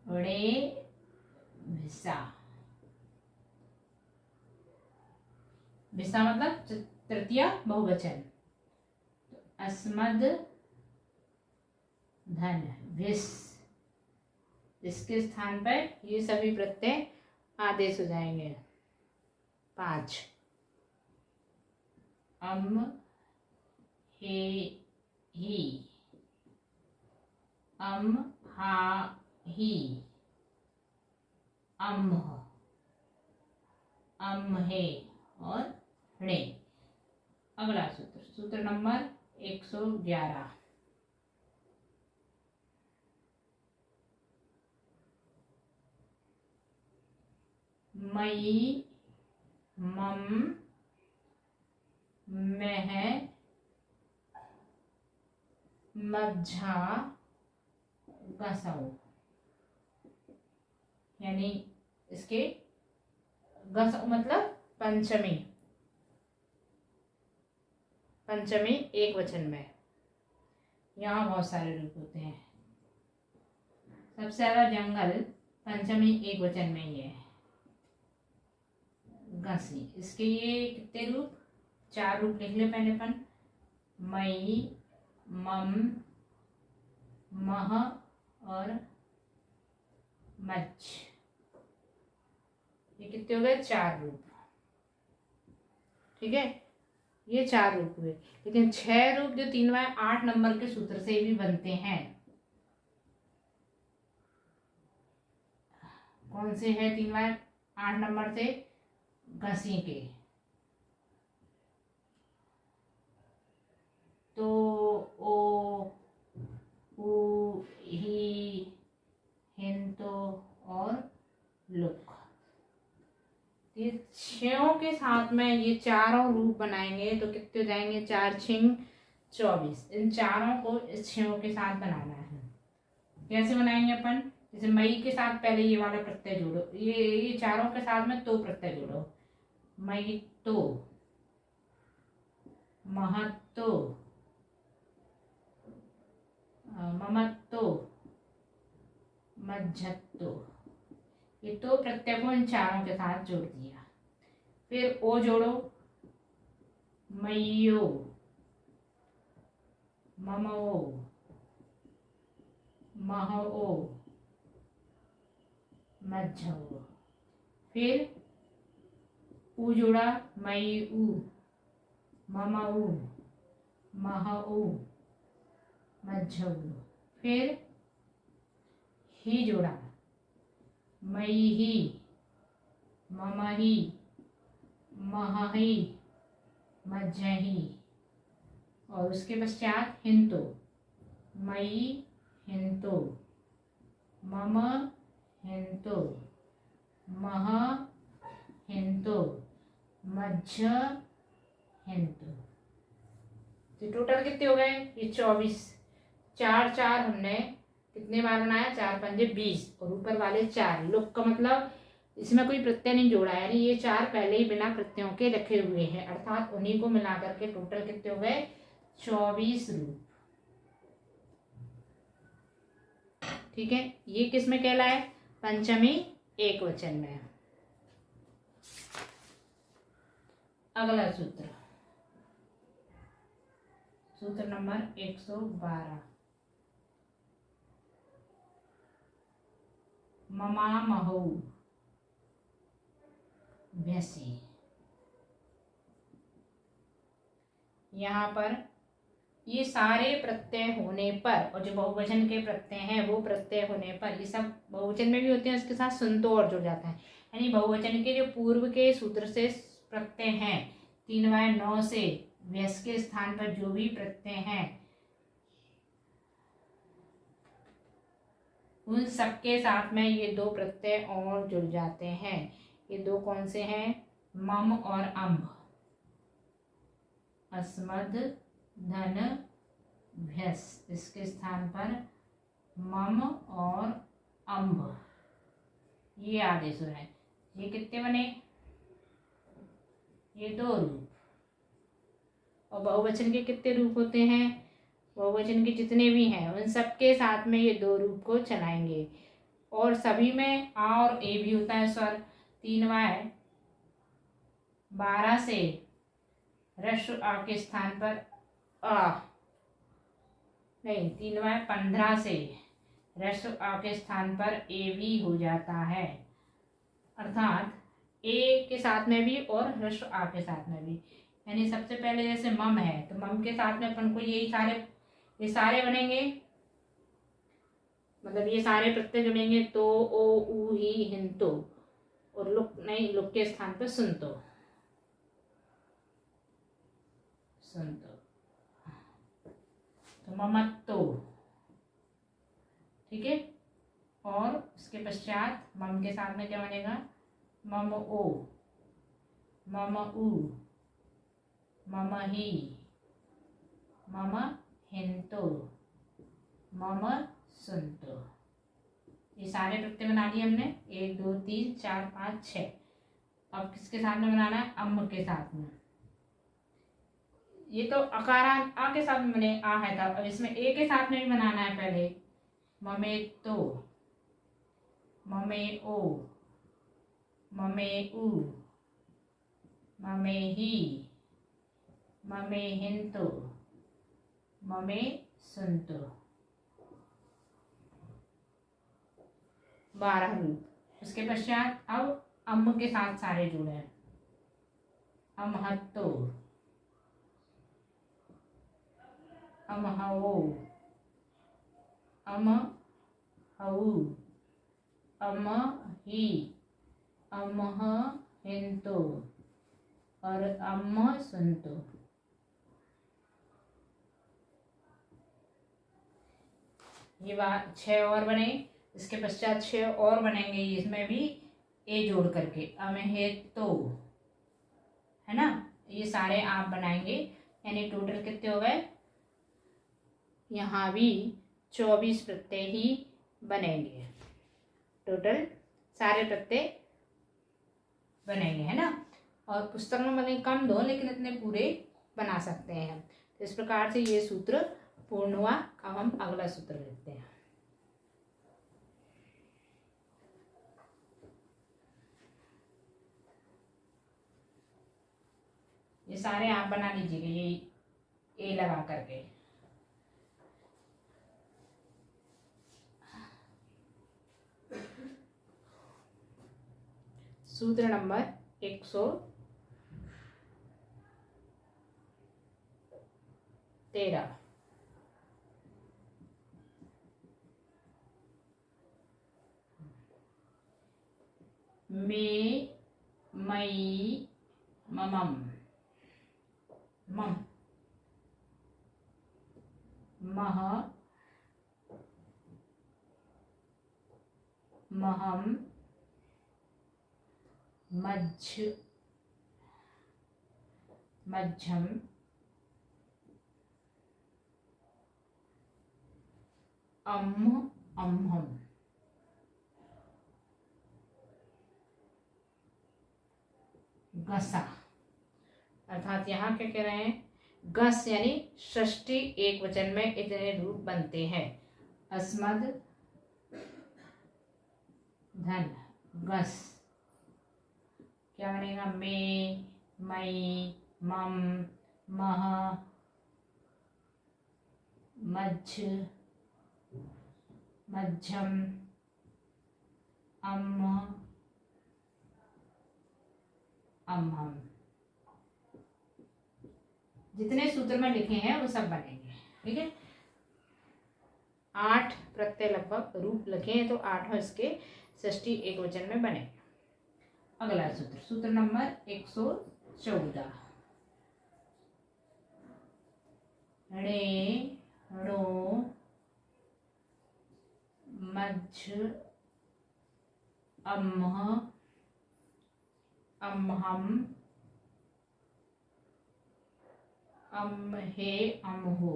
A: णे, भिसा। भिसा मतलब तृतीय बहुवचन। अस्मद धन भिस, इसके स्थान पर ये सभी प्रत्यय आदेश हो जाएंगे। 5 अम, हे, ही, अम, हा, ही, अम्ह, अम्हे और णे। अगला सूत्र, सूत्र नंबर 111। मई, मम, मह, मज्झा, गसऊ, यानी इसके गसऊ मतलब पंचमी, पंचमी एक वचन में। यहाँ बहुत सारे रूप होते हैं। सबसे ज्यादा जंगल पंचमी एक वचन में ही है, घसी। इसके ये कितने रूप, 4 रूप लिख ले पहले अपन, मई, मम, मह और मच। ये कितने हो गए, 4 रूप। ठीक है, ये 4 रूप हुए। लेकिन 6 रूप जो 3/8 नंबर के सूत्र से भी बनते हैं, कौन से है 3/8 नंबर से, घसी के। तो ओ, उ, ही, हिंतो और लुक, ये 6 के साथ में ये चारों रूप बनाएंगे तो कितने हो जाएंगे, 4 छिंग 24। इन चारों को इस 6 के साथ बनाना है। कैसे बनाएंगे अपन, जैसे मई के साथ पहले ये वाला प्रत्यय जोड़ो, ये चारों के साथ में तो प्रत्यय जोड़ो, मई तो, महत्तो, ममत्तो, मज्जत्तो, ये तो प्रत्यय को इन चारों के साथ जोड़ दिया। फिर ओ जोड़ो, मइयो, ममओ, महओ, मज्झओ। फिर उ जोड़ा, मईऊ, ममऊ, महऊ, मज्झऊ। फिर ही जोड़ा, मईही, ममही, महही, मज्झही। और उसके पश्चात हिंतो, मई हिंतो, मम हिंतो, मह हिंतो, मज्झ हिंतो। तो टोटल कितने हो गए, ये 24। 4 4 हमने कितने बार बनाया, 4 पंजे 20, और ऊपर वाले 4 लुक का मतलब इसमें कोई प्रत्यय नहीं जोड़ा है, यानी ये 4 पहले ही बिना प्रत्ययों के रखे हुए हैं, अर्थात उन्हीं को मिला करके टोटल कितने हो गए, 24 रूप। ठीक है, ये किस में कहलाए, पंचमी एक वचन में। अगला सूत्र, सूत्र नंबर 112, ममामहौ भैंसी। यहाँ पर ये सारे प्रत्यय होने पर, और जो बहुवचन के प्रत्यय हैं वो प्रत्यय होने पर, ये सब बहुवचन में भी होते हैं, उसके साथ सुनतो और जुड़ जाता है। यानी बहुवचन के जो पूर्व के सूत्र से प्रत्यय हैं, 3/9 से व्यस के स्थान पर जो भी प्रत्यय हैं, उन सबके साथ में ये 2 प्रत्यय और जुड़ जाते हैं। ये 2 कौन से हैं, मम और अम्भ, अस्मद धन भ्यस, इसके स्थान पर मम और अम्भ, ये आदेश है। ये कितने बने, ये 2 रूप। और बहुवचन के कितने रूप होते हैं, बहुवचन के जितने भी हैं उन सबके साथ में ये 2 रूप को चलाएंगे। और सभी में आ और ए भी होता है स्वर। 3/12 से ह्रस्व आ के स्थान पर आ, नहीं 3/15 से ह्रस्व आ के स्थान पर ए भी हो जाता है, अर्थात ए के साथ में भी और ह्रस्व आ के साथ में भी। यानी सबसे पहले जैसे मम है तो मम के साथ में अपन को ये सारे बनेंगे, मतलब ये सारे प्रत्यय जुड़ेंगे, तो ओ उ ही हिंतो, और लुक नहीं, लुक के स्थान पर सुनतो, तो ममत्तो। ठीक है, और उसके पश्चात मम के साथ में क्या बनेगा, मम ओ, मम उ, मम ही, मम हिंतो, मम सुनतो। ये सारे प्रत्यय बना लिए हमने, 1 2 3 4 5 6। अब किसके साथ में बनाना है, अम्म के साथ में। ये तो अकारांत आ के साथ में बने, आ है था, अब इसमें ए के साथ में भी बनाना है पहले, ममेतो, ममे ओ, ममे उ, ममे ही, ममे हिंतु, ममे सुनतु। 12 रूप। उसके पश्चात अब अम के साथ सारे जुड़े हैं। अमहत्तो, अमहवो, अमहऊ, अमही, अमहिंतो और अमसुनतो। ये 6 और बने। इसके पश्चात 6 और बनेंगे, इसमें भी ए जोड़ करके अमहेतो, है ना। ये सारे आप बनाएंगे, यानी टोटल कितने हो गए। यहाँ भी 24 प्रत्यय ही बनेंगे, टोटल सारे प्रत्यय बनेंगे, है ना। और पुस्तक में बने कम 2, लेकिन इतने पूरे बना सकते हैं। तो इस प्रकार से ये सूत्र पूर्ण हुआ। अब हम अगला सूत्र लिखते हैं। ये सारे आप बना लीजिएगा, ये ए लगा करके। सूत्र नंबर 113। मे मई ममम, मम, मह, महम, मज्झ, मज्झम, अम्हम। गसा, अर्थात यहाँ क्या कह रहे हैं, गस यानी षष्ठी एक वचन में इतने रूप बनते हैं। अस्मद, धन, गस। क्या बनेगा, मे, मई, मम, मह, मज्झ, मज्झम, अम्म, अम्हम। जितने सूत्र में लिखे हैं वो सब बनेंगे, ठीक है। 8 प्रत्यय लगभग रूप लिखे हैं, तो 8 इसके षष्ठी एक वचन में बने। अगला सूत्र, सूत्र नंबर 114। णे, णो, मज्झ, अम्ह, अम्हम, अम्हे, अम्हो।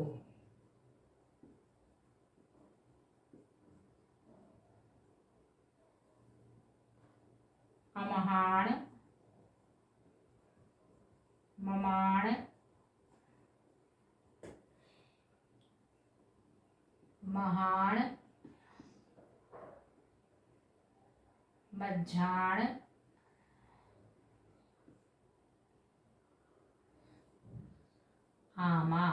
A: अमहाण, ममाण, महाण, मज्झाण, आमा।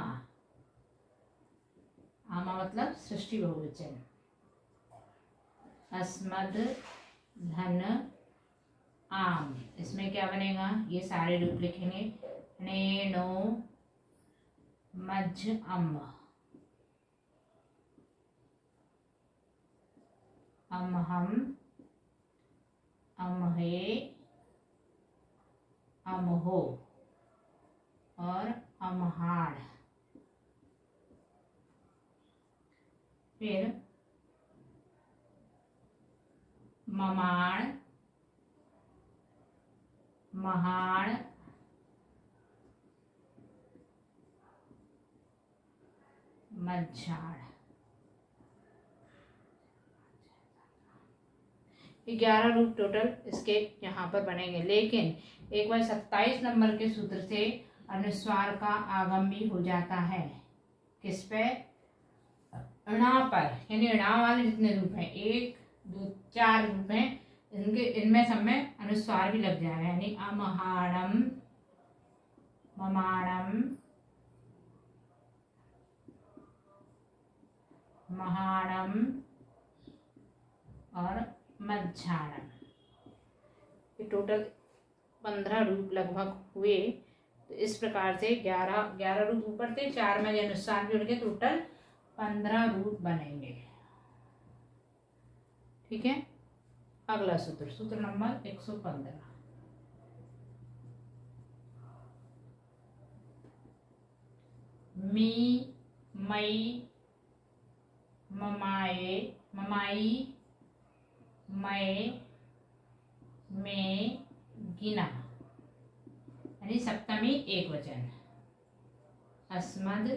A: आमा मतलब सृष्टि बहुवचन। अस्मद, धन, आम। इसमें क्या बनेगा, ये सारे रूप लिखेंगे। ने, नो, मज्झ, अम्म, अम्हम, अम्हे, अम्हो और अम्हाण। फिर ममाण, महाण, मज्झाण। 11 रूप टोटल इसके यहाँ पर बनेंगे। लेकिन एक बार 27 नंबर के सूत्र से अनुस्वार का आगम भी हो जाता है। किस पे, णा पर, यानी णा वाले जितने रूप हैं 1 दो 4 रूप हैं, इनमें सब में अनुस्वार भी लग जाएगा, यानी अमहाणम, ममाणम, महाणम और मज्झाणम। ये टोटल 15 रूप लगभग हुए। तो इस प्रकार से 11 रूप ऊपर थे, 4 में अनुस्वार जुड़ के टोटल 15 रूप बनेंगे। ठीक है। अगला सूत्र, सूत्र नंबर 115। मी, मई, ममाए, ममाई, मैं, में, गिना, यानी सप्तमी एक वचन। अस्मद,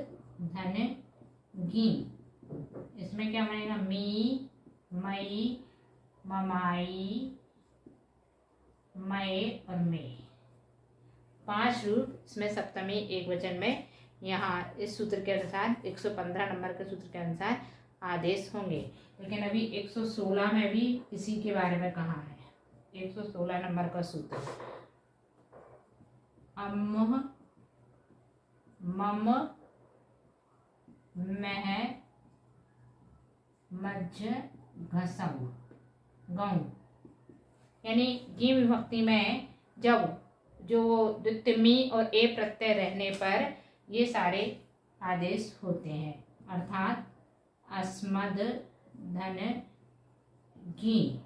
A: धन, गी, इसमें क्या बनेगा? मी, मई, ममाई, मैं और में। 5 रूप इसमें सप्तमी एक वचन में यहाँ इस सूत्र के अनुसार 115 नंबर के सूत्र के अनुसार आदेश होंगे। लेकिन अभी 116 में भी इसी के बारे में कहा है। 116 नंबर का सूत्र, अम्म, मम, मह, मज्झ, घसऊ, गऊ, यानी गी विभक्ति में जब जो द्वितीय और ए प्रत्यय रहने पर ये सारे आदेश होते हैं, अर्थात अस्मद, धन, गी।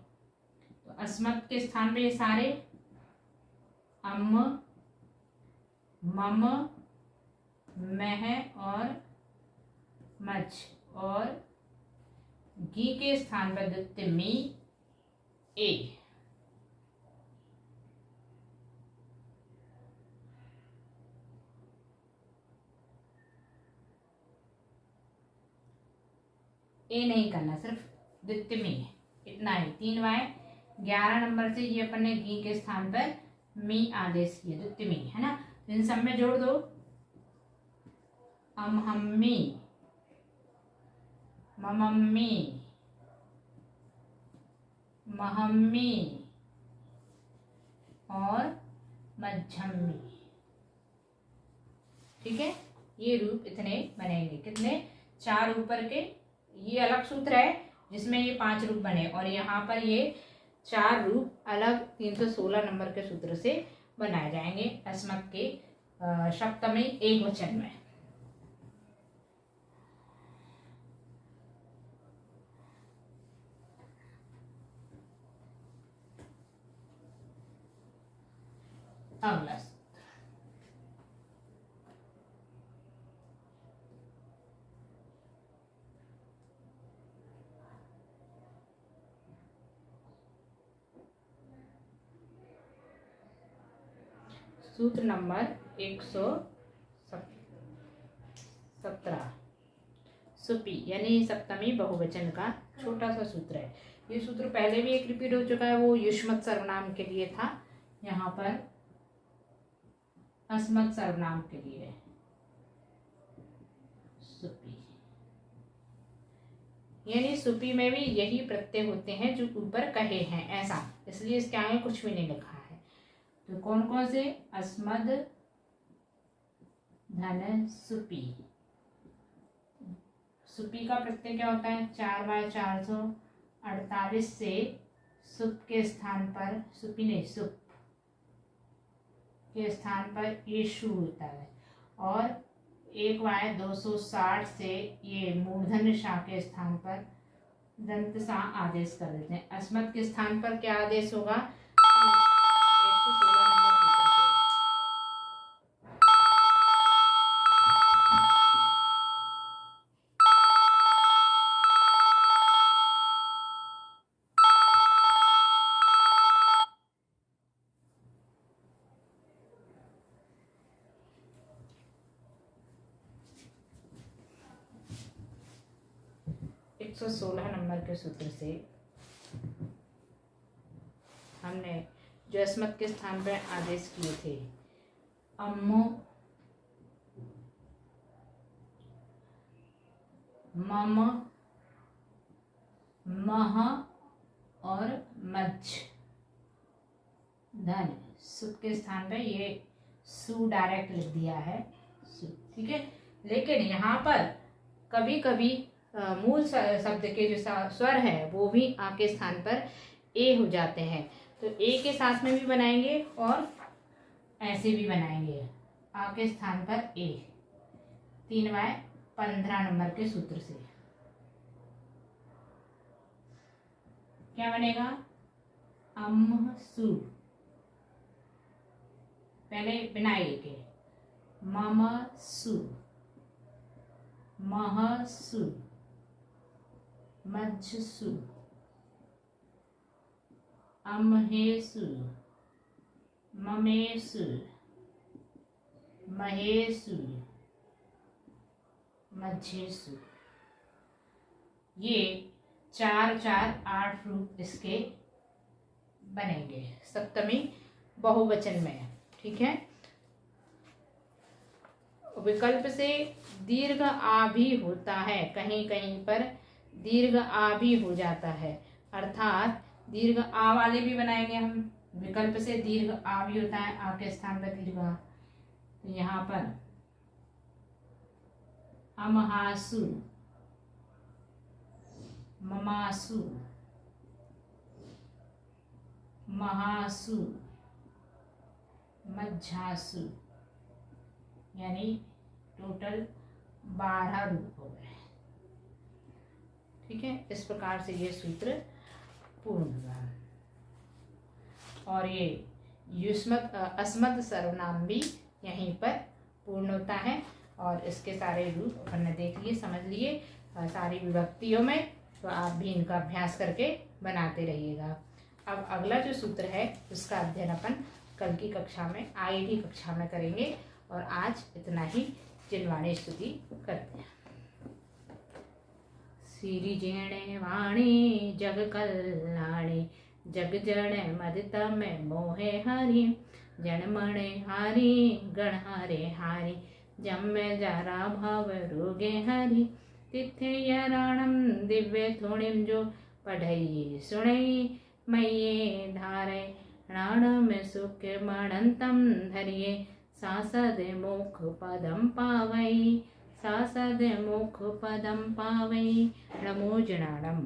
A: तो अस्मद के स्थान पे ये सारे अम, मम, मह और मज्झ, और गी के स्थान पर द्वितीय ए। ए नहीं करना, सिर्फ द्वितीय में इतना ही। 3 बाय 11 नंबर से ये अपन ने गी के स्थान पर मी आदेश किया, द्वितीय में, है ना। तो इन सब में जोड़ दो, अमहम्मी, ममम्मी, महम्मी और मज्झम्मी। ठीक है, ये रूप इतने बनेंगे। कितने? 4 ऊपर के, ये अलग सूत्र है जिसमें ये 5 रूप बने, और यहाँ पर ये 4 रूप अलग 316 नंबर के सूत्र से बनाए जाएंगे अस्मत् के सप्तमी एक वचन में। अगला सूत्र नंबर 117, सुपी, यानी सप्तमी बहुवचन का छोटा सा सूत्र है। ये सूत्र पहले भी एक रिपीट हो चुका है, वो युष्मत् सर्वनाम के लिए था, यहाँ पर अस्मत् सर्वनाम के लिए सुपी। यानी सुपी में भी यही प्रत्यय होते हैं जो ऊपर कहे हैं, ऐसा, इसलिए इसके आगे कुछ भी नहीं लिखा है। तो कौन कौन से? अस्मद, धन, सुपी। सुपी का प्रत्यय क्या होता है? 4 बाय 448 से सुप के स्थान पर, सुपी नहीं, सुप के स्थान पर येशु होता है, और 1 बाय 260 से ये मूर्धन्य शाह के स्थान पर दंत सा आदेश कर देते हैं। अस्मत् के स्थान पर क्या आदेश होगा? 116 नंबर सूत्र से। 116 नंबर के सूत्र से हमने जो अस्मत् के स्थान पर आदेश किए थे, अम्मो, मम, मह, और मज्झ धन। सुत के स्थान पे ये सु डायरेक्ट लिख दिया है सु, ठीक है। लेकिन यहाँ पर कभी कभी मूल शब्द के जो स्वर है वो भी आ के स्थान पर ए हो जाते हैं, तो ए के साथ में भी बनाएंगे और ऐसे भी बनाएंगे। आ के स्थान पर ए 3/15 नंबर के सूत्र से क्या बनेगा? अमसु। पहले बिना ए के ममसु, महसु, मज्झसु, अमहेसु, ममेसु, महेसु, मज्झेसु। ये 4-4-8 रूप इसके बनेंगे सप्तमी बहुवचन में, ठीक है। विकल्प से दीर्घ आ भी होता है, कहीं कहीं पर दीर्घ आ भी हो जाता है, अर्थात दीर्घ आ वाले भी बनाएंगे हम। विकल्प से दीर्घ आ भी होता है, आ के स्थान पर दीर्घ आ। तो यहाँ पर अमहासु, ममासु, महासु, मज्झासु, यानी टोटल 12 रूप हो गए, ठीक है। इस प्रकार से ये सूत्र पूर्ण हुआ। और ये युष्मत अस्मत् सर्वनाम भी यहीं पर पूर्ण होता है। और इसके सारे रूप अपन ने देख लिए, समझ लिए सारी विभक्तियों में, तो आप भी इनका अभ्यास करके बनाते रहिएगा। अब अगला जो सूत्र है उसका अध्ययन अपन कल की कक्षा में, आगे की कक्षा में करेंगे। और आज इतना ही, जिनवाणी स्तुति करते हैं। सिरिजेणे वाणी जग कल्याणी, जग जन मदितम मोहे हरि, जनमणे हारी गण हरे हारी, जम्मे जरा भव रोगे हरि, तिथे यराणम दिव्य थोणिम जो पढ़ई सुनई, मये धारे राण में सुख मणंतम धरिये, सासद मुख पदम पावई, सासद मुख पदम पावई। नमो जनाणम।